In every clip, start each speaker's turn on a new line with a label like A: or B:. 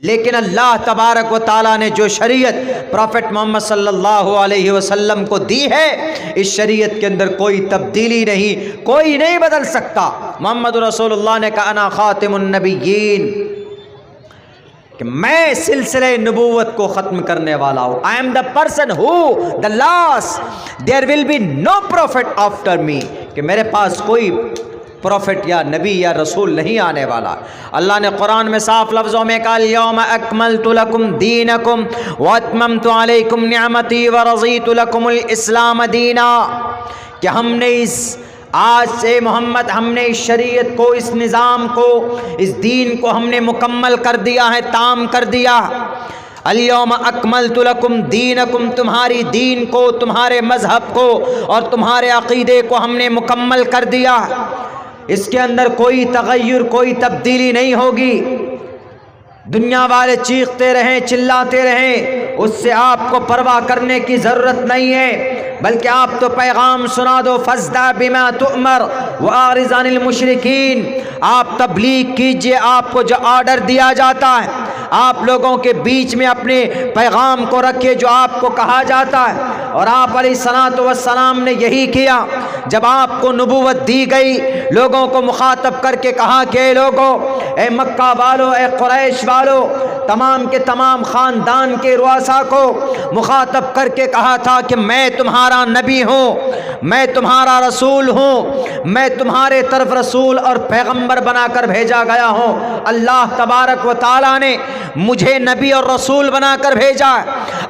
A: लेकिन अल्लाह तबारक व ताला ने जो शरीयत प्रॉफेट मोहम्मद सल्लल्लाहु अलैहि वसल्लम को दी है, इस शरीयत के अंदर कोई तब्दीली नहीं, कोई नहीं बदल सकता। मोहम्मद रसूलुल्लाह ने कहा अना खातिमुन नबिय्यीन, कि मैं सिलसिले नबूवत को ख़त्म करने वाला हूँ। I am the person who the last, there will be no profit after me, कि मेरे पास कोई प्रॉफिट या नबी या रसूल नहीं आने वाला। अल्लाह ने कुरान में साफ लफ्ज़ों में कहा यौम अकमलतु लकुम दीनकुम व अतममतु अलैकुम निअमती व रज़ीतु लकुमुल इस्लाम दीना, कि हमने इस आज से मोहम्मद हमने इस शरीयत को, इस निज़ाम को, इस दीन को हमने मुकम्मल कर दिया है, ताम कर दिया। अल-यौम अकमलतु लकुम दीनकुम, तुम्हारी दीन को, तुम्हारे मज़हब को और तुम्हारे अक़ीदे को हमने मुकम्मल कर दिया। इसके अंदर कोई तग़य्युर, कोई तब्दीली नहीं होगी। दुनिया वाले चीखते रहें, चिल्लाते रहें, उससे आपको परवाह करने की ज़रूरत नहीं है, बल्कि आप तो पैगाम सुना दो। फ़ज़्दा बिमा तुअमर व आरिज़ अनिल मुशरिकीन, आप तबलीग कीजिए, आपको जो ऑर्डर दिया जाता है आप लोगों के बीच में अपने पैगाम को रखिए जो आपको कहा जाता है। और आप अलैहिस्सलातु वस्सलाम ने यही किया। जब आपको नबूवत दी गई, लोगों को मुखातब करके कहा कि लोगों, ए मक्का वालों, ए कुरैश वालों, तमाम के तमाम ख़ानदान के रुआसा को मुखातब करके कहा था कि मैं तुम्हारा नबी हूँ, मैं तुम्हारा रसूल हूँ, मैं तुम्हारे तरफ रसूल और पैगंबर बनाकर भेजा गया हूँ। अल्लाह तबारक व ताला ने मुझे नबी और रसूल बनाकर भेजा।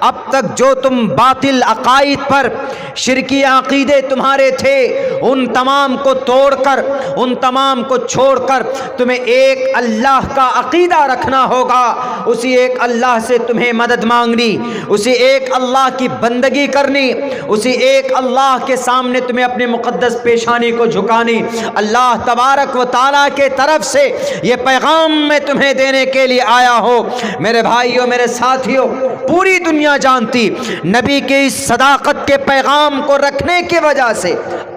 A: अब तक जो तुम बातिल अकाईद पर, शिरकी अक़ीदे तुम्हारे थे, उन तमाम को तोड़कर, उन तमाम को छोड़कर तुम्हें एक अल्लाह का अक़ीदा रखना होगा। उसी एक अल्लाह से तुम्हें मदद मांगनी, उसी एक अल्लाह की बंदगी करनी, उसी एक अल्लाह के सामने तुम्हें अपने मुक़द्दस पेशानी को झुकानी। अल्लाह तबारक व ताला के तरफ से ये पैगाम मैं तुम्हें देने के लिए आया हो। मेरे भाइयों, मेरे साथियों, पूरी दुनिया जानती नबी के इस सदाकत के पैगाम को रखने की वजह से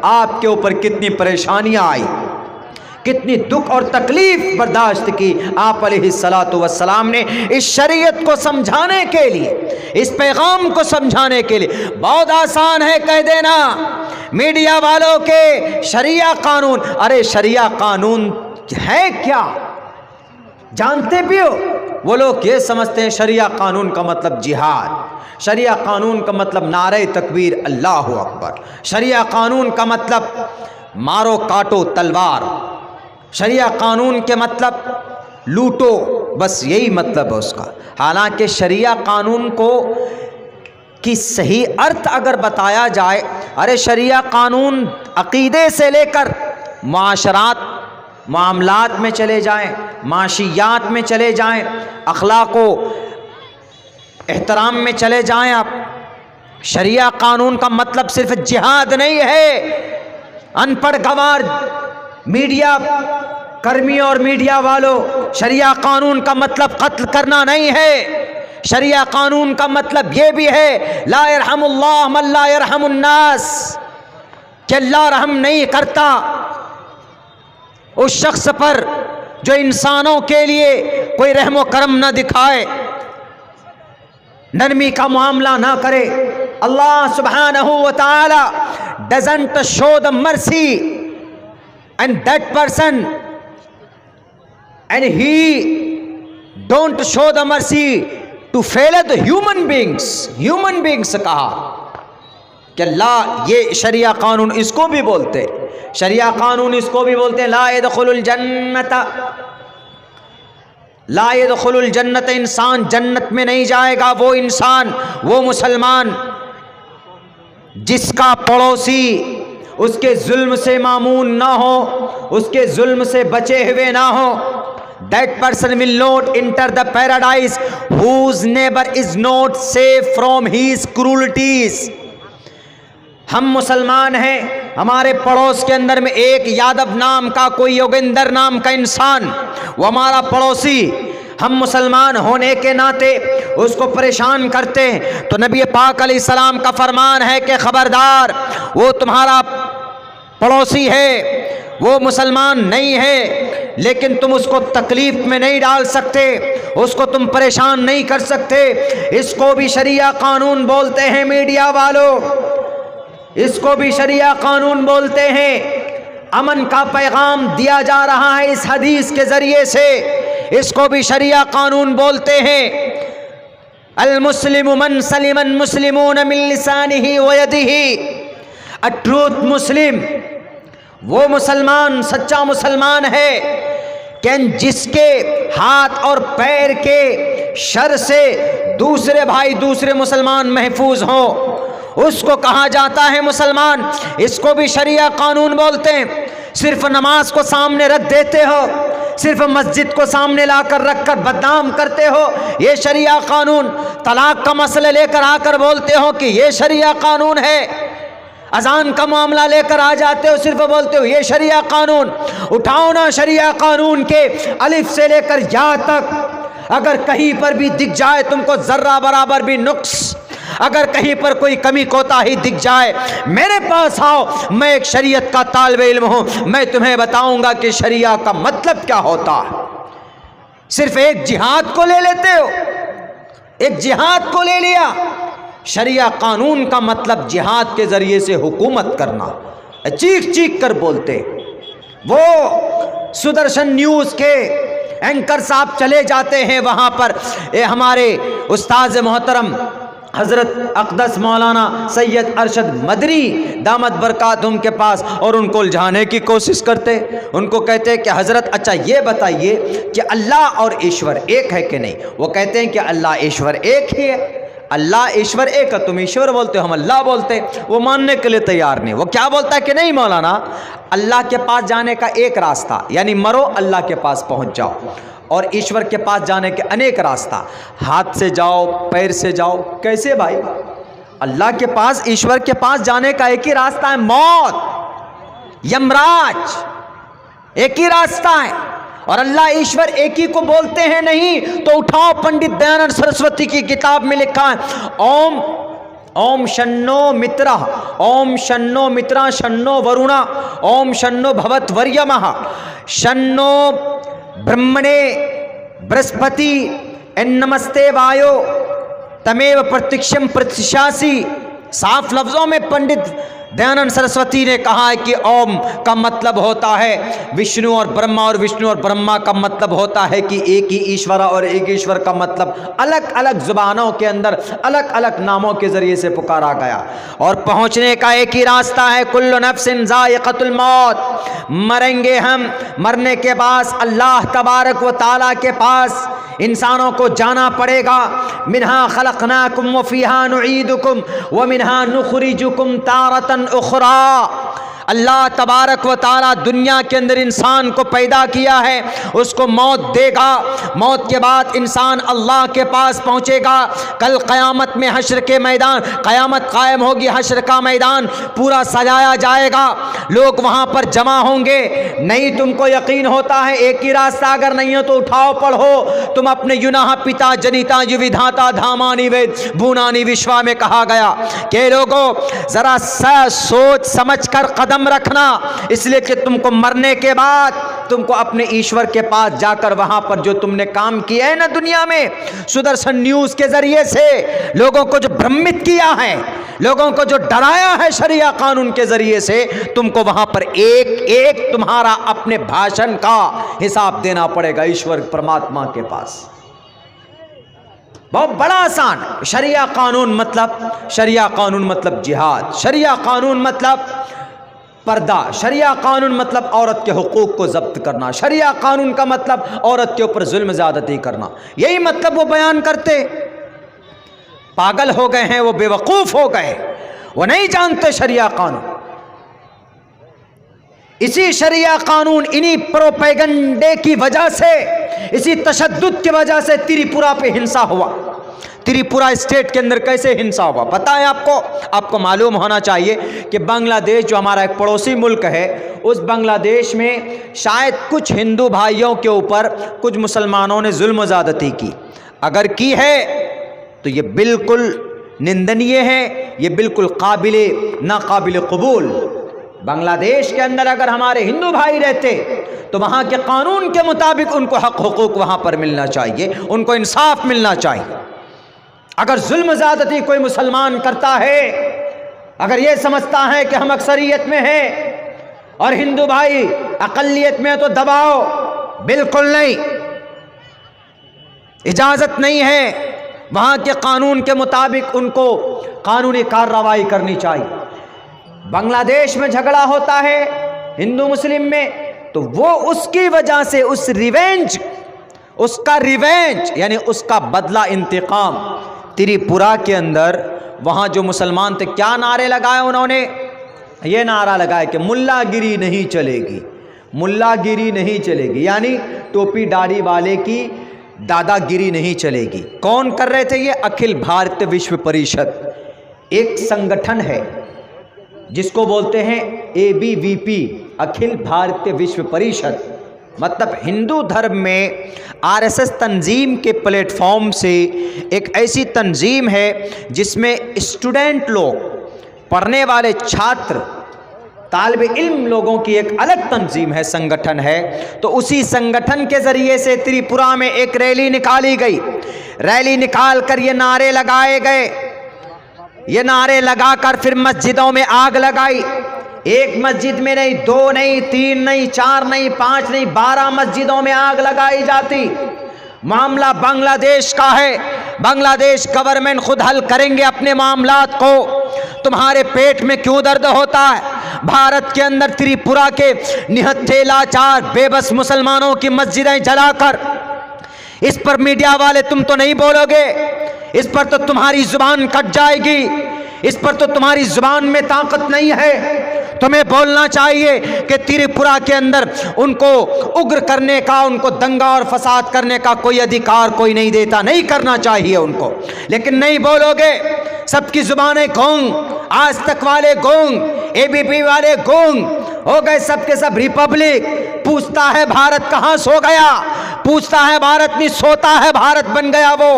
A: आपके ऊपर कितनी परेशानियां आई, कितनी दुख और तकलीफ बर्दाश्त की। आप अलैहिस्सलातु वस्सलाम ने इस शरीयत को समझाने के लिए, इस पैगाम को समझाने के लिए, बहुत आसान है कह देना मीडिया वालों के शरिया कानून। अरे शरिया कानून है क्या, जानते भी हो? वो लोग ये समझते हैं शरिया कानून का मतलब जिहाद, शरिया कानून का मतलब नारे तकबीर अल्लाहु अकबर, शरिया कानून का मतलब मारो काटो तलवार, शरिया कानून के मतलब लूटो, बस यही मतलब है उसका। हालांकि शरिया कानून को की सही अर्थ अगर बताया जाए, अरे शरिया कानून अक़ीदे से लेकर मुआशरात, मामलात में चले जाएं, माशियात में चले जाएं, अखलाको एहतराम में चले जाएं आप, शरिया कानून का मतलब सिर्फ जिहाद नहीं है। अनपढ़ गंवार मीडिया कर्मियों और मीडिया वालों, शरिया कानून का मतलब कत्ल करना नहीं है। शरिया कानून का मतलब ये भी है ला यरहमुल्लाह मन ला यरहमुन्नास, कि अल्लाह रहम नहीं करता उस शख्स पर जो इंसानों के लिए कोई रहमो करम न दिखाए, नरमी का मामला ना करे। अल्लाह सुब्हानहू व तआला doesn't show the mercy and that person and he don't show the mercy to fail the human beings कहा कि अल्लाह, ये शरिया कानून इसको भी बोलते, शरिया कानून इसको भी बोलते हैं ला यदखुलुल जन्नत, इंसान जन्नत में नहीं जाएगा वो इंसान, वो मुसलमान जिसका पड़ोसी उसके जुल्म से मामून ना हो, उसके जुल्म से बचे हुए ना हो। That person will not enter the paradise whose neighbor is not safe from his cruelties। हम मुसलमान हैं, हमारे पड़ोस के अंदर में एक यादव नाम का, कोई योगेंद्र नाम का इंसान, वो हमारा पड़ोसी, हम मुसलमान होने के नाते उसको परेशान करते हैं, तो नबी पाक अलैहिस्सलाम का फरमान है कि खबरदार, वो तुम्हारा पड़ोसी है, वो मुसलमान नहीं है, लेकिन तुम उसको तकलीफ में नहीं डाल सकते, उसको तुम परेशान नहीं कर सकते। इसको भी शरिया कानून बोलते हैं मीडिया वालों, इसको भी शरिया कानून बोलते हैं। अमन का पैगाम दिया जा रहा है इस हदीस के जरिए से, इसको भी शरिया कानून बोलते हैं। अल मुस्लिमु मन सलिमन मुस्लिमून मिन लिसानिही व यदिही। अ ट्रूथ मुस्लिम वो मुसलमान, सच्चा मुसलमान है कि जिसके हाथ और पैर के शर से दूसरे भाई दूसरे मुसलमान महफूज हों, उसको कहा जाता है मुसलमान। इसको भी शरिया कानून बोलते हैं। सिर्फ नमाज को सामने रख देते हो, सिर्फ मस्जिद को सामने लाकर रखकर बदनाम करते हो, ये शरिया कानून। तलाक का मसला लेकर आकर बोलते हो कि ये शरिया कानून है। अजान का मामला लेकर आ जाते हो, सिर्फ बोलते हो ये शरिया कानून। उठाओ ना शरिया कानून के अलिफ से लेकर या तक, अगर कहीं पर भी दिख जाए तुमको जर्रा बराबर भी नुक्स, अगर कहीं पर कोई कमी कोताही दिख जाए, मेरे पास आओ, मैं एक शरीयत का तालिब इल्म हूं, मैं तुम्हें बताऊंगा कि शरिया का मतलब क्या होता है। सिर्फ एक जिहाद को ले लेते हो, एक जिहाद को ले लिया। शरिया कानून का मतलब जिहाद के जरिए से हुकूमत करना। चीख चीख कर बोलते वो सुदर्शन न्यूज़ के एंकर साहब चले जाते हैं वहाँ पर, हमारे उस्ताद मोहतरम हज़रत अक़दस मौलाना सैयद अरशद मदरी दामद बरकातुहुम के पास, और उनको उलझाने की कोशिश करते। उनको कहते हैं कि हज़रत अच्छा ये बताइए कि अल्लाह और ईश्वर एक है कि नहीं। वो कहते हैं कि अल्लाह ईश्वर एक ही है। अल्लाह ईश्वर एक है, तुम ईश्वर बोलते हो, हम अल्लाह बोलते हैं। वो मानने के लिए तैयार नहीं। वो क्या बोलता है कि नहीं मौलाना, अल्लाह के पास जाने का एक रास्ता, यानी मरो अल्लाह के पास पहुंच जाओ, और ईश्वर के पास जाने के अनेक रास्ता, हाथ से जाओ, पैर से जाओ। कैसे भाई? अल्लाह के पास, ईश्वर के पास जाने का एक ही रास्ता है, मौत, यमराज, एक ही रास्ता है। और अल्लाह ईश्वर एक ही को बोलते हैं नहीं तो उठाओ, पंडित दयानंद सरस्वती की किताब में लिखा है, ओम ओम शन्नो मित्रा, ओम शन्नो मित्रा, शन्नो वरुणा, ओम शन्नो भवत वर्यमः, शन्नो ब्रह्मणे बृहस्पति, नमस्ते वायो तमेव प्रतीक्षम प्रतिशासी। साफ लफ्जों में पंडित दयानंद सरस्वती ने कहा है कि ओम का मतलब होता है विष्णु और ब्रह्मा, और विष्णु और ब्रह्मा का मतलब होता है कि एक ही ईश्वर, और एक ईश्वर का मतलब अलग अलग जुबानों के अंदर अलग अलग नामों के जरिए से पुकारा गया। और पहुंचने का एक ही रास्ता है, कुल्लु नफ्सिन ज़ाइक़तुल मौत, मरेंगे हम, मरने के बाद अल्लाह तबारक व तआला के पास इंसानों को जाना पड़ेगा। मिन्हा खलक़नाकुम व फ़ीहा नुईदुकुम व मिन्हा नुख़रिजुकुम तारतन उख़रा। अल्लाह तबारक व ताला दुनिया के अंदर इंसान को पैदा किया है, उसको मौत देगा, मौत के बाद इंसान अल्लाह के पास पहुँचेगा। कल क़यामत में हश्र के मैदान, क़यामत कायम होगी, हश्र का मैदान पूरा सजाया जाएगा, लोग वहाँ पर जमा होंगे। नहीं तुमको यकीन होता है एक ही रास्ता, अगर नहीं हो तो उठाओ पढ़ो, तुम अपने युनाह पिता जनिता यु विधाता धामानि वेद भूनानि विश्वा में कहा गया कि लोगों ज़रा सोच समझ कर कदम रखना, इसलिए कि तुमको मरने के बाद तुमको अपने ईश्वर के पास जाकर वहां पर जो तुमने काम किया है ना दुनिया में, सुदर्शन न्यूज़ के जरिए से लोगों को जो भ्रमित किया है, लोगों को जो डराया है शरिया कानून के जरिए से, तुमको वहां पर एक एक तुम्हारा अपने भाषण का हिसाब देना पड़ेगा ईश्वर परमात्मा के पास। बहुत बड़ा आसान। शरिया कानून मतलब जिहाद, शरिया कानून मतलब पर्दा, शरिया कानून मतलब औरत के हुकूक को जब्त करना, शरिया कानून का मतलब औरत के ऊपर जुल्म ज़्यादती करना। यही मतलब वो बयान करते। पागल हो गए हैं वो, बेवकूफ़ हो गए, वो नहीं जानते शरिया कानून। इसी शरिया कानून, इन्हीं प्रोपेगेंडे की वजह से, इसी तशद्दुद की वजह से त्रिपुरा पे हिंसा हुआ। त्रिपुरा स्टेट के अंदर कैसे हिंसा हुआ पता है आपको? आपको मालूम होना चाहिए कि बांग्लादेश जो हमारा एक पड़ोसी मुल्क है, उस बांग्लादेश में शायद कुछ हिंदू भाइयों के ऊपर कुछ मुसलमानों ने जुल्म ज़्यादती की। अगर की है तो ये बिल्कुल निंदनीय है, ये बिल्कुल नाकाबिल कबूल। बांग्लादेश के अंदर अगर हमारे हिंदू भाई रहते तो वहाँ के कानून के मुताबिक उनको हक हुकूक वहाँ पर मिलना चाहिए, उनको इंसाफ मिलना चाहिए। अगर जुल्म ज़्यादती कोई मुसलमान करता है, अगर ये समझता है कि हम अक्सरियत में हैं और हिंदू भाई अक़लियत में, तो दबाओ, बिल्कुल नहीं, इजाज़त नहीं है। वहाँ के कानून के मुताबिक उनको कानूनी कार्रवाई करनी चाहिए। बांग्लादेश में झगड़ा होता है हिंदू मुस्लिम में, तो वो उसकी वजह से उसका रिवेंज यानी उसका बदला, इंतकाम, त्रिपुरा के अंदर वहाँ जो मुसलमान थे, क्या नारे लगाए उन्होंने? ये नारा लगाया कि मुल्लागिरी नहीं चलेगी, मुल्लागिरी नहीं चलेगी, यानी टोपी दाढ़ी वाले की दादागिरी नहीं चलेगी। कौन कर रहे थे ये? अखिल भारतीय विश्व परिषद, एक संगठन है जिसको बोलते हैं ABVP, अखिल भारतीय विश्व परिषद। मतलब हिंदू धर्म में RSS तंजीम के प्लेटफॉर्म से एक ऐसी तंजीम है जिसमें स्टूडेंट लोग, पढ़ने वाले छात्र, तालिब इल्म लोगों की एक अलग तंजीम है, संगठन है। तो उसी संगठन के ज़रिए से त्रिपुरा में एक रैली निकाली गई। रैली निकाल कर ये नारे लगाए गए, ये नारे लगाकर फिर मस्जिदों में आग लगाई। एक मस्जिद में नहीं, 2 नहीं, 3 नहीं, 4 नहीं, 5 नहीं, 12 मस्जिदों में आग लगाई जाती। मामला बांग्लादेश का है, बांग्लादेश गवर्नमेंट खुद हल करेंगे अपने मामलात को। तुम्हारे पेट में क्यों दर्द होता है? भारत के अंदर त्रिपुरा के निहत्थे, लाचार, बेबस मुसलमानों की मस्जिदें जलाकर, इस पर मीडिया वाले तुम तो नहीं बोलोगे, इस पर तो तुम्हारी जुबान कट जाएगी, इस पर तो तुम्हारी जुबान में ताकत नहीं है। तुम्हें बोलना चाहिए कि त्रिपुरा के अंदर उनको उग्र करने का, उनको दंगा और फसाद करने का कोई अधिकार कोई नहीं देता, नहीं करना चाहिए उनको, लेकिन नहीं बोलोगे। सबकी जुबानें गूंग, आज तक वाले गूंग, ABP वाले गूंग हो गए, सबके सब रिपब्लिक। पूछता है भारत कहाँ सो गया, पूछता है भारत नहीं सोता है, भारत बन गया वो।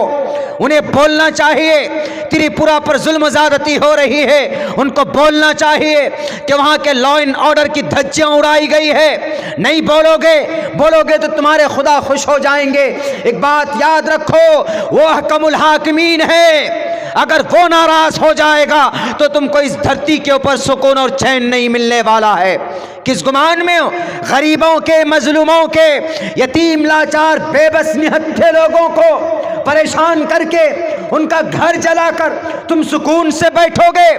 A: उन्हें बोलना चाहिए त्रिपुरा पर जुल्म ज़्यादती हो रही है, उनको बोलना चाहिए कि वहाँ के लॉ एंड ऑर्डर की धज्जियाँ उड़ाई गई है। नहीं बोलोगे, बोलोगे तो तुम्हारे खुदा खुश हो जाएंगे। एक बात याद रखो, वो हकमुल हाकिमीन है, अगर वो नाराज हो जाएगा तो तुमको इस धरती के ऊपर सुकून और चैन नहीं मिलने वाला है। किस गुमान में हो? गरीबों के, मजलूमों के, यतीम, लाचार, बेबस, निहत्थे लोगों को परेशान करके उनका घर जलाकर तुम सुकून से बैठोगे?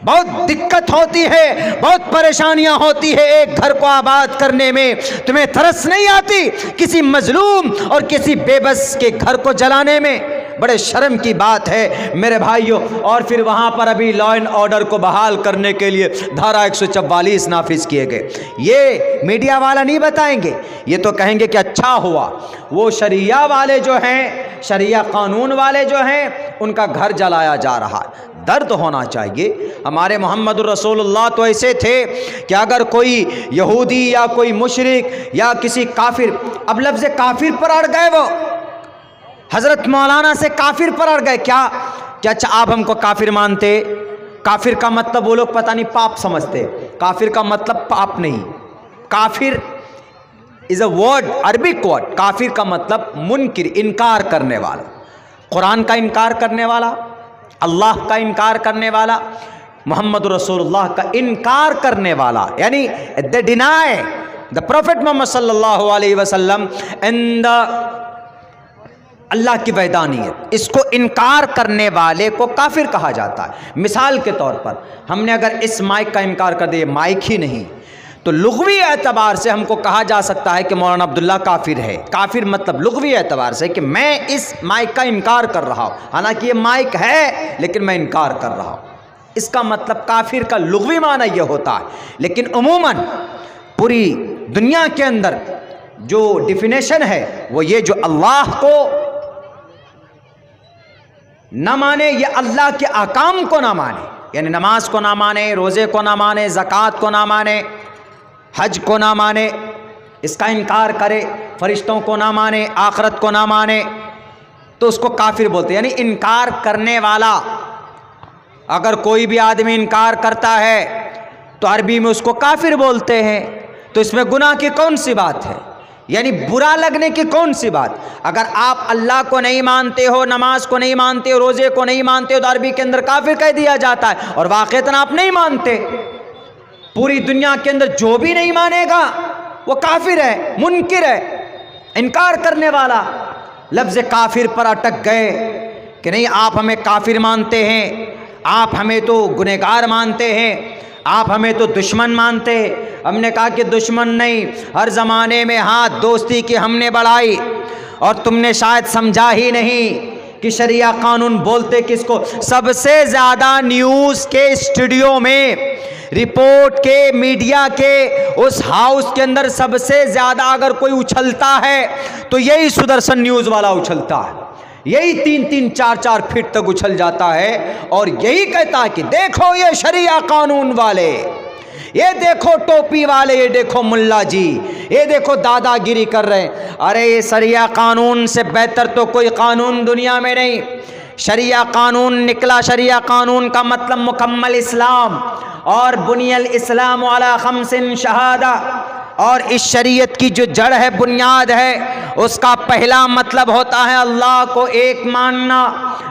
A: बहुत दिक्कत होती है, बहुत परेशानियां होती है एक घर को आबाद करने में। तुम्हें तरस नहीं आती किसी मजलूम और किसी बेबस के घर को जलाने में? बड़े शर्म की बात है मेरे भाइयों। और फिर वहाँ पर अभी लॉ एंड ऑर्डर को बहाल करने के लिए धारा 144 नाफिज किए गए। ये मीडिया वाला नहीं बताएंगे, ये तो कहेंगे कि अच्छा हुआ वो शरिया वाले जो हैं, शरिया कानून वाले जो हैं, उनका घर जलाया जा रहा है। दर्द होना चाहिए। हमारे मोहम्मद रसूलुल्लाह तो ऐसे थे कि अगर कोई यहूदी या कोई मुशरिक या किसी काफिर, अब लफ्ज़ काफिर पर अड़ गए, वो हज़रत मौलाना से काफिर पर अड़ गए। क्या अच्छा आप हमको काफिर मानते? काफिर का मतलब वो लोग पता नहीं पाप समझते। काफिर का मतलब पाप नहीं, काफिर is a word, Arabic word. काफिर का मतलब मुनकिर, इनकार करने वाला, कुरान का इनकार करने वाला, अल्लाह का इनकार करने वाला, मोहम्मद रसूलुल्लाह का इनकार करने वाला, यानी दे डिनाई द प्रॉफिट मोहम्मद सल्लल्लाहु अलैहि वसल्लम एंड अल्लाह की वैदानियत। इसको इनकार करने वाले को काफिर कहा जाता है। मिसाल के तौर पर हमने अगर इस माइक का इनकार कर दिया, माइक ही नहीं, तो लुग़वी एतबार से हमको कहा जा सकता है कि मौलाना अब्दुल्ला काफिर है। काफिर मतलब लुग़वी एतबार से कि मैं इस माइक का इनकार कर रहा हूँ, हालांकि ये माइक है लेकिन मैं इनकार कर रहा हूँ। इसका मतलब काफिर का लुग़वी माना यह होता है। लेकिन उमूमन पूरी दुनिया के अंदर जो डिफिनेशन है वो ये, जो अल्लाह को न माने, या अल्लाह के अहकाम को ना माने, यानी नमाज को ना माने, रोज़े को ना माने, ज़कात को ना माने, हज को ना माने, इसका इनकार करे, फरिश्तों को ना माने, आखिरत को ना माने, तो उसको काफिर बोलते हैं। यानी इनकार करने वाला। अगर कोई भी आदमी इनकार करता है तो अरबी में उसको काफिर बोलते हैं। तो इसमें गुनाह की कौन सी बात है, यानी बुरा लगने की कौन सी बात। अगर आप अल्लाह को नहीं मानते हो, नमाज को नहीं मानते हो, रोजे को नहीं मानते हो, तो अरबी के अंदर काफिर कह दिया जाता है, और वाक़ईतन आप नहीं मानते। पूरी दुनिया के अंदर जो भी नहीं मानेगा वो काफिर है, मुनकिर है, इनकार करने वाला। लफ्ज़ काफिर पर अटक गए कि नहीं आप हमें काफिर मानते हैं, आप हमें तो गुनहगार मानते हैं, आप हमें तो दुश्मन मानते हैं। हमने कहा कि दुश्मन नहीं, हर ज़माने में हाथ दोस्ती की हमने बढ़ाई, और तुमने शायद समझा ही नहीं कि शरिया कानून बोलते किसको। सबसे ज़्यादा न्यूज़ के स्टूडियो में, रिपोर्ट के, मीडिया के उस हाउस के अंदर सबसे ज़्यादा अगर कोई उछलता है तो यही सुदर्शन न्यूज़ वाला उछलता है। यही 3-3, 4-4 फीट तक उछल जाता है और यही कहता है कि देखो ये शरिया कानून वाले, ये देखो टोपी वाले, ये देखो मुल्ला जी, ये देखो दादागिरी कर रहे हैं। अरे ये शरिया कानून से बेहतर तो कोई कानून दुनिया में नहीं। शरिया कानून निकला, शरिया कानून का मतलब मुकम्मल इस्लाम, और बुनियल इस्लाम अला खम्सिन शहादा। और इस शरीयत की जो जड़ है, बुनियाद है, उसका पहला मतलब होता है अल्लाह को एक मानना,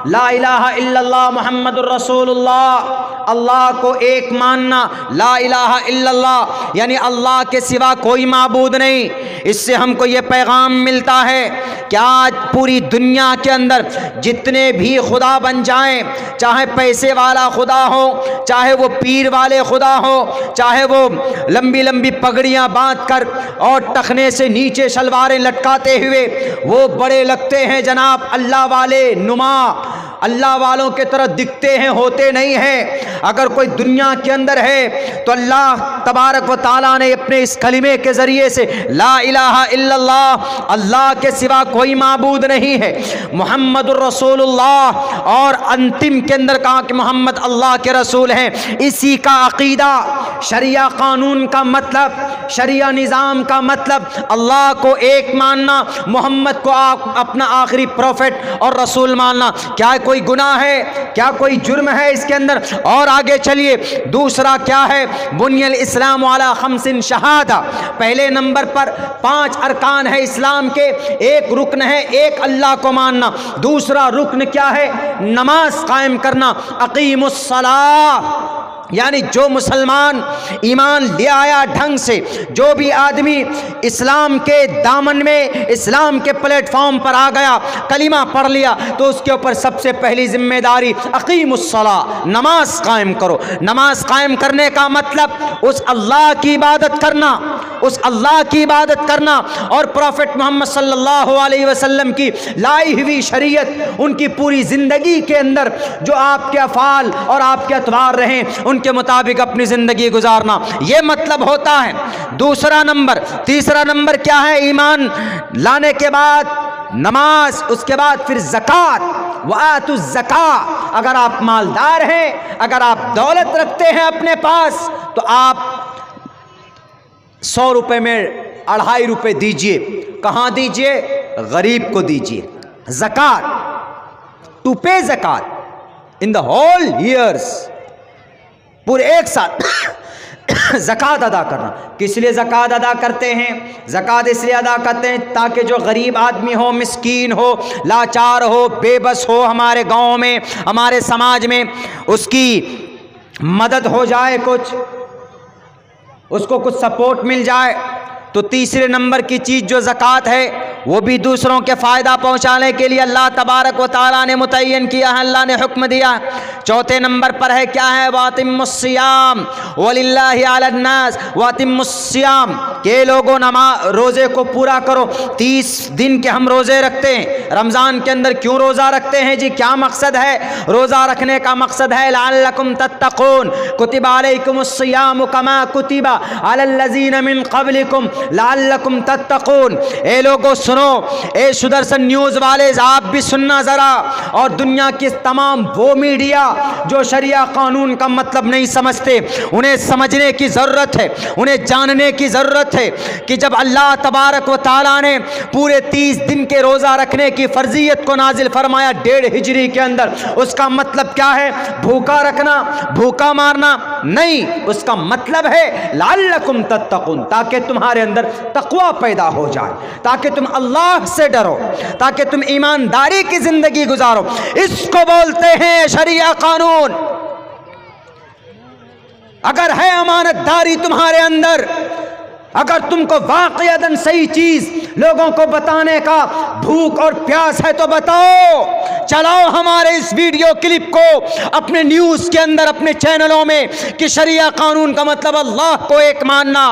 A: ला इलाहा इल्लल्लाह मुहम्मदुर रसूलुल्लाह, अल्लाह को एक मानना, ला इलाहा इल्लल्लाह, यानी अल्लाह के सिवा कोई माबूद नहीं। इससे हमको ये पैगाम मिलता है कि आज पूरी दुनिया के अंदर जितने भी खुदा बन जाएं, चाहे पैसे वाला खुदा हो, चाहे वो पीर वाले खुदा हो, चाहे वो लंबी लंबी पगड़ियाँ बांध कर और टखने से नीचे शलवारें लटकाते हुए वो बड़े लगते हैं जनाब, अल्लाह वाले नुमा, अल्लाह वालों के तरह दिखते हैं, होते नहीं हैं। अगर कोई दुनिया के अंदर है तो अल्लाह तबारक व ताला ने अपने इस कलिमे के ज़रिए से ला इलाहा इल्लल्लाह, अल्लाह के सिवा कोई माबूद नहीं है, मुहम्मदुर रसूलुल्लाह, और अंतिम के अंदर कहा कि मोहम्मद अल्लाह के रसूल हैं। इसी का अकीदा, शरिया कानून का मतलब, शरिया निज़ाम का मतलब अल्लाह को एक मानना, मोहम्मद को अपना आखिरी प्रोफेट और रसूल मानना। क्या कोई गुनाह है, क्या कोई जुर्म है इसके अंदर? और आगे चलिए, दूसरा क्या है, बुनियल इस्लाम वाला खम्सिन शहादा। पहले नंबर पर 5 अरकान है इस्लाम के, एक रुकन है, एक अल्लाह को मानना। दूसरा रुकन क्या है? नमाज कायम करना, अकीमुस्सलाह, यानी जो मुसलमान ईमान ले आया ढंग से, जो भी आदमी इस्लाम के दामन में, इस्लाम के प्लेटफॉर्म पर आ गया, कलिमा पढ़ लिया, तो उसके ऊपर सबसे पहली जिम्मेदारी अकीमुस्सलाह, नमाज कायम करो। नमाज कायम करने का मतलब उस अल्लाह की इबादत करना, उस अल्लाह की इबादत करना, और प्रॉफिट मोहम्मद सल्लल्लाहु अलैहि वसल्लम की लाई हुई शरीयत, उनकी पूरी ज़िंदगी के अंदर जो आपके अफ़ाल और आपके अतवार रहें उनके मुताबिक अपनी ज़िंदगी गुजारना, ये मतलब होता है। दूसरा नंबर, तीसरा नंबर क्या है? ईमान लाने के बाद नमाज, उसके बाद फिर ज़कात, वातु ज़का। अगर आप मालदार हैं, अगर आप दौलत रखते हैं अपने पास, तो आप 100 रुपये में 2.5 रुपये दीजिए। कहाँ दीजिए? गरीब को दीजिए। ज़कात, टू पे ज़कात इन द होल ईयर्स, पूरे एक साथ ज़कात अदा करना। किस लिए ज़कात अदा करते हैं? ज़कात इसलिए अदा करते हैं ताकि जो गरीब आदमी हो, मिस्कीन हो, लाचार हो, बेबस हो हमारे गांव में, हमारे समाज में, उसकी मदद हो जाए, कुछ उसको कुछ सपोर्ट मिल जाए। तो तीसरे नंबर की चीज़ जो ज़कात है वो भी दूसरों के फ़ायदा पहुँचाने के लिए अल्लाह तबारक व तआला ने मुतय्यन किया है, अल्लाह ने हुक्म दिया। चौथे नंबर पर है क्या है? वातिमुस्सियाम वलिल्लाहि अलन्नास वातिमुस्सियाम, के लोगों रोज़े को पूरा करो। 30 दिन के हम रोज़े रखते हैं, रमज़ान के अंदर क्यों रोज़ा रखते हैं जी? क्या मकसद है रोज़ा रखने का? मकसद है लअल्लकुम तत्तकून, कुतिबा अलैकुमुस्सियाम कमा कुतिबा अलल्लज़ीना मिन क़ब्लिकुम लअल्लकुम तत्तकून। ए लोगो सुनो, ए सुदर्शन न्यूज़ वाले आप भी सुनना ज़रा, और दुनिया के तमाम वो मीडिया जो शरिया कानून का मतलब नहीं समझते, उन्हें समझने की ज़रूरत है, उन्हें जानने की ज़रूरत है कि जब अल्लाह तबारक व तआला ने पूरे 30 दिन के रोज़ा रखने की फ़र्जियत को नाजिल फरमाया 1.5 हिजरी के अंदर, उसका मतलब क्या है? भूखा रखना, भूखा मारना नहीं, उसका मतलब है लअल्लकुम तत्तकून, ताकि तुम्हारे अंदर तक़वा पैदा हो जाए, ताकि तुम अल्लाह से डरो, ताकि तुम ईमानदारी की ज़िंदगी गुजारो। इसको बोलते हैं शरिया कानून। अगर है अमानतदारी तुम्हारे अंदर, अगर तुमको वाक़ईतन सही चीज़ लोगों को बताने का भूख और प्यास है तो बताओ, चलाओ हमारे इस वीडियो क्लिप को अपने न्यूज़ के अंदर, अपने चैनलों में, कि शरिया कानून का मतलब अल्लाह को एक मानना,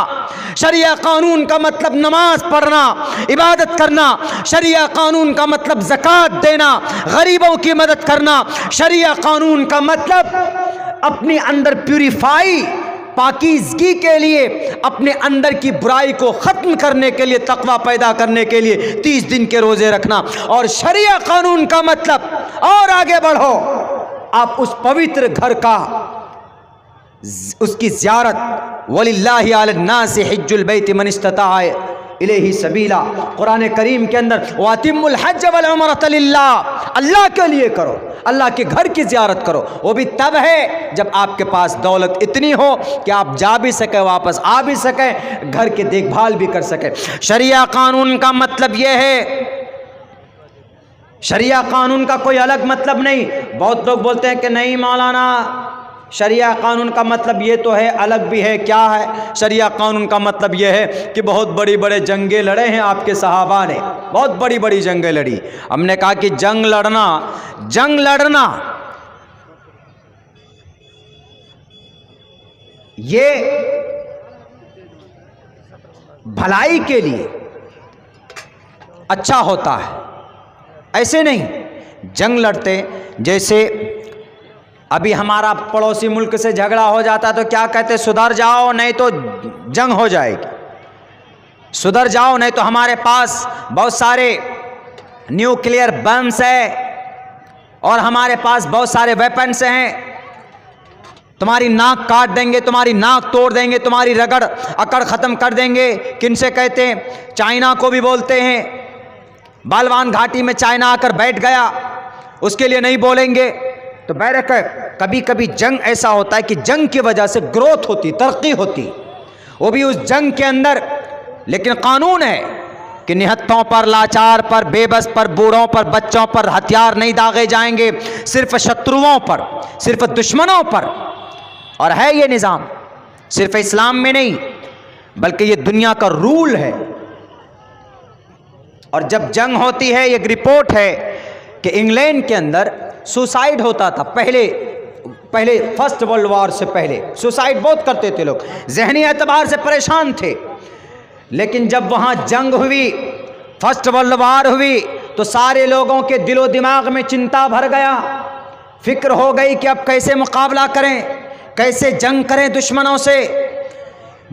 A: शरिया कानून का मतलब नमाज पढ़ना, इबादत करना, शरिया कानून का मतलब ज़कात देना, गरीबों की मदद करना, शरिया कानून का मतलब अपने अंदर प्यूरिफाई, पाकीज़गी के लिए, अपने अंदर की बुराई को ख़त्म करने के लिए, तक़वा पैदा करने के लिए 30 दिन के रोज़े रखना। और शरिया कानून का मतलब, और आगे बढ़ो, आप उस पवित्र घर का, उसकी ज़ियारत, वलिल्लाहि अलन्नासि हिज्जुल बैति मन इस्तताअ इलैहि सबीला, कुरान करीम के अंदर वातिमुल हज वल उम्रत लिल्लाह, अल्लाह के लिए करो, अल्लाह के घर की ज़ियारत करो। वो भी तब है जब आपके पास दौलत इतनी हो कि आप जा भी सके, वापस आ भी सके, घर की देखभाल भी कर सके। शरिया कानून का मतलब ये है, शरिया कानून का कोई अलग मतलब नहीं। बहुत लोग बोलते हैं कि नहीं मौलाना, शरिया कानून का मतलब ये तो है, अलग भी है। क्या है? शरिया कानून का मतलब ये है कि बहुत बड़ी बड़े जंगें लड़े हैं आपके सहाबा ने, बहुत बड़ी बड़ी जंगें लड़ी। हमने कहा कि जंग लड़ना ये भलाई के लिए अच्छा होता है, ऐसे नहीं जंग लड़ते। जैसे अभी हमारा पड़ोसी मुल्क से झगड़ा हो जाता तो क्या कहते? सुधर जाओ नहीं तो जंग हो जाएगी, सुधर जाओ नहीं तो हमारे पास बहुत सारे न्यूक्लियर बम्स है और हमारे पास बहुत सारे वेपन्स हैं, तुम्हारी नाक काट देंगे, तुम्हारी नाक तोड़ देंगे, तुम्हारी रगड़ अकड़ ख़त्म कर देंगे। किनसे कहते हैं? चाइना को भी बोलते हैं। बालवान घाटी में चाइना आकर बैठ गया, उसके लिए नहीं बोलेंगे। तो बैरक कभी कभी जंग ऐसा होता है कि जंग की वजह से ग्रोथ होती, तरक्की होती, वो भी उस जंग के अंदर। लेकिन कानून है कि निहत्थों पर, लाचार पर, बेबस पर, बूढ़ों पर, बच्चों पर हथियार नहीं दागे जाएंगे, सिर्फ शत्रुओं पर, सिर्फ दुश्मनों पर। और है ये निज़ाम सिर्फ इस्लाम में नहीं बल्कि ये दुनिया का रूल है। और जब जंग होती है, एक रिपोर्ट है कि इंग्लैंड के अंदर सुसाइड होता था। पहले फर्स्ट वर्ल्ड वॉर से पहले सुसाइड बहुत करते थे लोग, जहनी एतबार से परेशान थे। लेकिन जब वहाँ जंग हुई, फर्स्ट वर्ल्ड वॉर हुई, तो सारे लोगों के दिलो दिमाग में चिंता भर गया, फिक्र हो गई कि अब कैसे मुकाबला करें, कैसे जंग करें दुश्मनों से।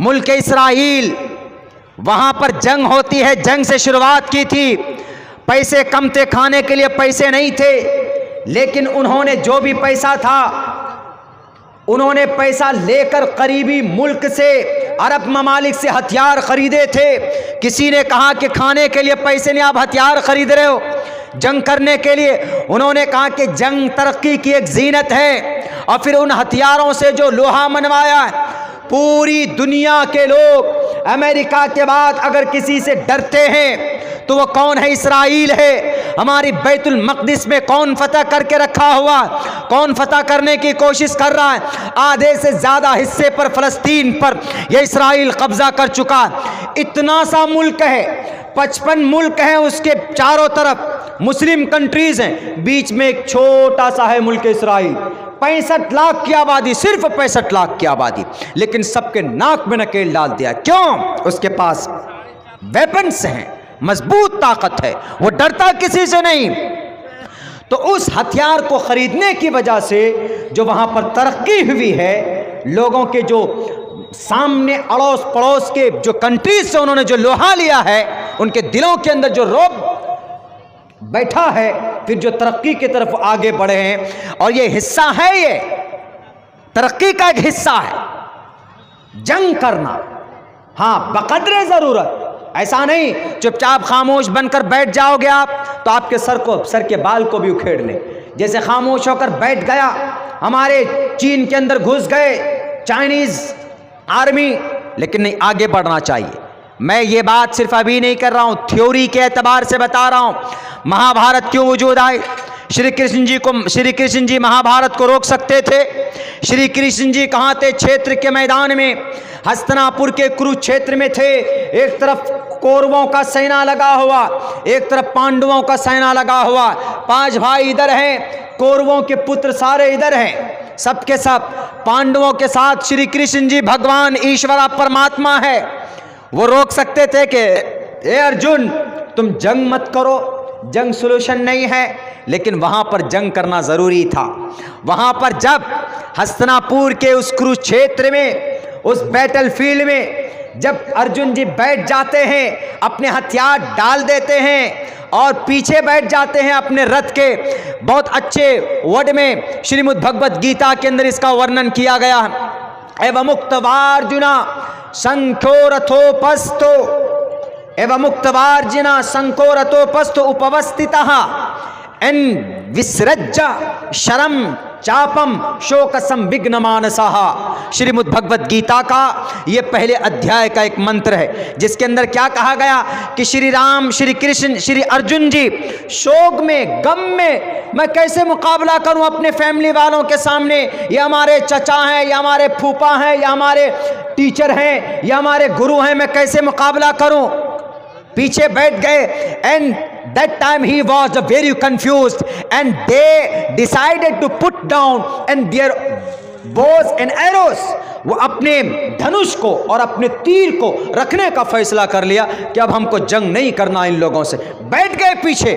A: मुल्क इस्राइल, वहाँ पर जंग होती है, जंग से शुरुआत की थी। पैसे कम थे, खाने के लिए पैसे नहीं थे, लेकिन उन्होंने जो भी पैसा था उन्होंने पैसा लेकर करीबी मुल्क से, अरब ममालिक से हथियार खरीदे थे। किसी ने कहा कि खाने के लिए पैसे नहीं, आप हथियार खरीद रहे हो जंग करने के लिए। उन्होंने कहा कि जंग तरक्की की एक जीनत है। और फिर उन हथियारों से जो लोहा मनवाया, पूरी दुनिया के लोग अमेरिका के बाद अगर किसी से डरते हैं तो वो कौन है? इसराइल है। हमारी बैतुल मक़दिस में कौन फतह करके रखा हुआ, कौन फतह करने की कोशिश कर रहा है? आधे से ज़्यादा हिस्से पर, फ़लस्तीन पर ये इसराइल कब्ज़ा कर चुका। इतना सा मुल्क है, 55 मुल्क हैं, उसके चारों तरफ मुस्लिम कंट्रीज़ हैं, बीच में एक छोटा सा है मुल्क इसराइल। 65 लाख की आबादी, सिर्फ 65 लाख की आबादी, लेकिन सबके नाक में नकेल डाल दिया। क्यों? उसके पास वेपन्स हैं, मजबूत ताकत है, वो डरता किसी से नहीं। तो उस हथियार को खरीदने की वजह से जो वहां पर तरक्की हुई है, लोगों के जो सामने अड़ोस पड़ोस के जो कंट्रीज से उन्होंने जो लोहा लिया है, उनके दिलों के अंदर जो रोब बैठा है, फिर जो तरक्की की तरफ आगे बढ़े हैं। और ये हिस्सा है, ये तरक्की का एक हिस्सा है जंग करना। हाँ, बकदरे जरूरत, ऐसा नहीं चुपचाप खामोश बनकर बैठ जाओगे आप तो आपके सर के बाल को भी उखेड़ ले। जैसे खामोश होकर बैठ गया, हमारे चीन के अंदर घुस गए चाइनीज आर्मी, लेकिन नहीं, आगे बढ़ना चाहिए। मैं ये बात सिर्फ अभी नहीं कर रहा हूं, थ्योरी के एतबार से बता रहा हूं। महाभारत क्यों वजूद आए? श्री कृष्ण जी महाभारत को रोक सकते थे। श्री कृष्ण जी कहाँ थे? क्षेत्र के मैदान में, हस्तिनापुर के कुरुक्षेत्र में थे। एक तरफ कौरवों का सेना लगा हुआ, एक तरफ पांडवों का सेना लगा हुआ। 5 भाई इधर हैं, कौरवों के पुत्र सारे इधर हैं, सबके सब पांडवों के साथ श्री कृष्ण जी भगवान ईश्वर परमात्मा है। वो रोक सकते थे कि ए अर्जुन, तुम जंग मत करो, जंग सॉल्यूशन नहीं है। लेकिन वहां पर जंग करना जरूरी था। वहां पर जब हस्तिनापुर के उस कुरुक्षेत्र में, उस बैटलफील्ड में जब अर्जुन जी बैठ जाते हैं, अपने हथियार डाल देते हैं और पीछे बैठ जाते हैं अपने रथ के। बहुत अच्छे वर्ड में श्रीमद् भगवत गीता के अंदर इसका वर्णन किया गया है। एवं मुक्तवार्जुना संख्यो रथोपस्थो, एवं मुक्तवार्जुना संख्यो रथोपस्थो उपवस्थितः एन विसृज्य शरम चापम शोक संविघ्न मानसः। श्रीमद् भगवत गीता का ये पहले अध्याय का एक मंत्र है, जिसके अंदर क्या कहा गया कि श्री राम, श्री कृष्ण, श्री अर्जुन जी शोक में, गम में, मैं कैसे मुकाबला करूं अपने फैमिली वालों के सामने? ये हमारे चचा हैं, या हमारे फूफा हैं, या हमारे टीचर हैं, या हमारे गुरु हैं, मैं कैसे मुकाबला करूं? पीछे बैठ गए। And that time he was very confused and they decided to put down and their bows and arrows, वो अपने धनुष को और अपने तीर को रखने का फैसला कर लिया कि अब हमको जंग नहीं करना इन लोगों से। बैठ गए पीछे।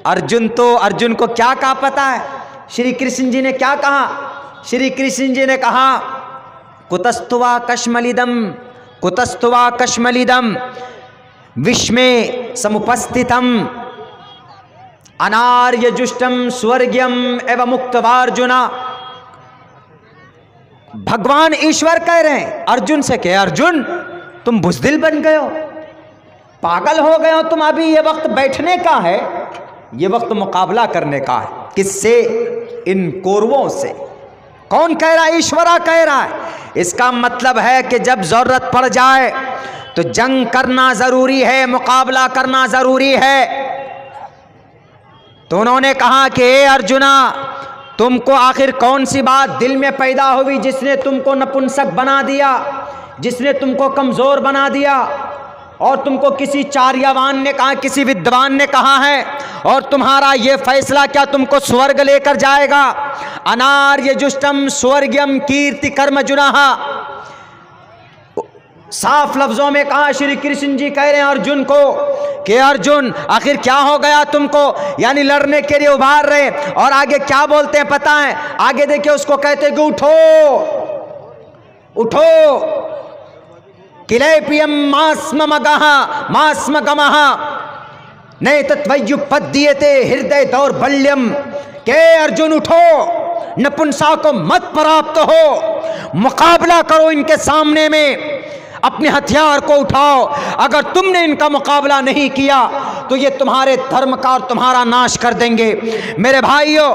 A: अर्जुन को क्या कहा पता है? श्री कृष्ण जी ने क्या कहा? श्री कृष्ण जी ने कहा कुतस्तुवा कश्मलिदम विश्मे समुपस्थितम अनार्यजुष्टम स्वर्ग्यम एवं मुक्तवार्जुना। भगवान ईश्वर कह रहे हैं अर्जुन से कि अर्जुन, तुम बुज़दिल बन गए हो, पागल हो गए हो तुम। अभी ये वक्त बैठने का है, ये वक्त मुकाबला करने का है। किससे? इन कौरवों से। कौन कह रहा है? ईश्वरा कह रहा है। इसका मतलब है कि जब जरूरत पड़ जाए तो जंग करना जरूरी है, मुकाबला करना जरूरी है। तो उन्होंने कहा कि हे अर्जुना, तुमको आखिर कौन सी बात दिल में पैदा हुई जिसने तुमको नपुंसक बना दिया, जिसने तुमको कमजोर बना दिया? और तुमको किसी चार्यवान ने कहा, किसी विद्वान ने कहा है, और तुम्हारा ये फैसला क्या तुमको स्वर्ग लेकर जाएगा? अनार्यजुष्टम स्वर्गयम कीर्ति कर्म जुनाहा। साफ लफ्जों में कहा श्री कृष्ण जी कह रहे हैं अर्जुन को कि अर्जुन, आखिर क्या हो गया तुमको? यानी लड़ने के लिए उभार रहे। और आगे क्या बोलते हैं पता है? आगे देखिए, उसको कहते कि उठो उठो, किलेपियम मास्म गमहा नहीं तत्वयुपद्यते हृदय दौर्बल्यम। के अर्जुन उठो, नपुंसा को मत प्राप्त हो, मुकाबला करो इनके सामने में, अपने हथियार को उठाओ। अगर तुमने इनका मुकाबला नहीं किया तो ये तुम्हारे धर्म का और तुम्हारा नाश कर देंगे। मेरे भाइयों,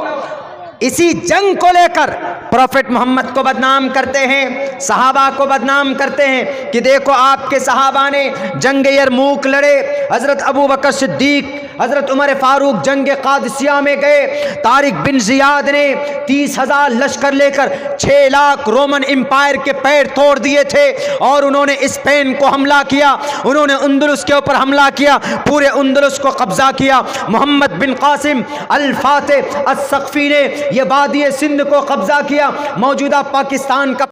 A: इसी जंग को लेकर प्रॉफेट मोहम्मद को बदनाम करते हैं, सहाबा को बदनाम करते हैं कि देखो आपके सहाबा ने जंग यरमूक लड़े, हजरत अबू बकर सिद्दीक, हजरत उमर फारूक जंग कादिसिया में गए, तारिक बिन जियाद ने 30,000 लश्कर लेकर 6 लाख रोमन एम्पायर के पैर तोड़ दिए थे और उन्होंने स्पेन को हमला किया, उन्होंने अंदलुस के ऊपर हमला किया, पूरे अंदलुस को कब्जा किया। मोहम्मद बिन कासिम अल फातिह अस-सक़फ़ी ने ये वादी सिंध को कब्जा किया, मौजूदा पाकिस्तान का